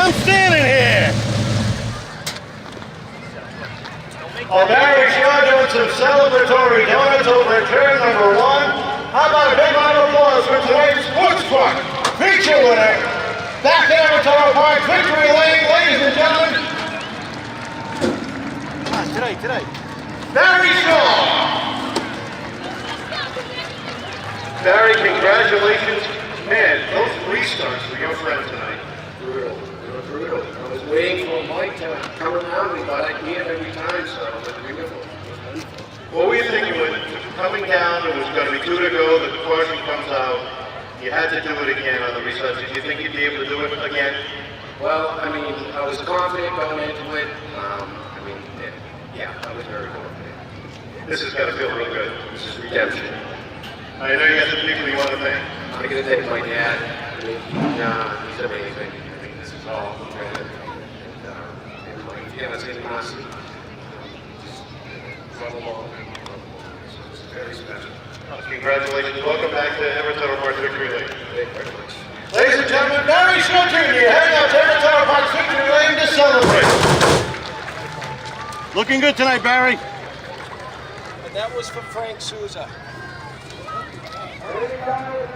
I'm standing here. Oh, Barry Shaw doing some celebratory donuts over at turn number 1. How about a big round of applause for tonight's Sports Truck feature winner, back at Avatar Park, Victory Lane, ladies and gentlemen. Today. Barry Shaw. Barry, congratulations. Man, those restarts for your friend tonight. Brutal. They were brutal. I was waiting for Mike to come around me, but I beat him every time, so it was beautiful. What were you thinking when coming down, it was going to be 2 to go, the caution comes out, you had to do it again on the restarts. Did you think you'd be able to do it again? Well, I mean, I was confident going into it. I was very confident. This is going to feel real good. This is redemption. I know you got some people you want to thank. I'm going to thank my dad. I mean, he's amazing. I think this is all credit. And my fiance, Nancy, just brought along. It's very special. Congratulations. Welcome back to Avatar Park Victory Lane. Thank you very much. Ladies and gentlemen, Barry Shaw Jr. heading out to Avatar Park Victory Lane to celebrate. Looking good tonight, Barry. And that was for Frank Souza. Ladies and gentlemen,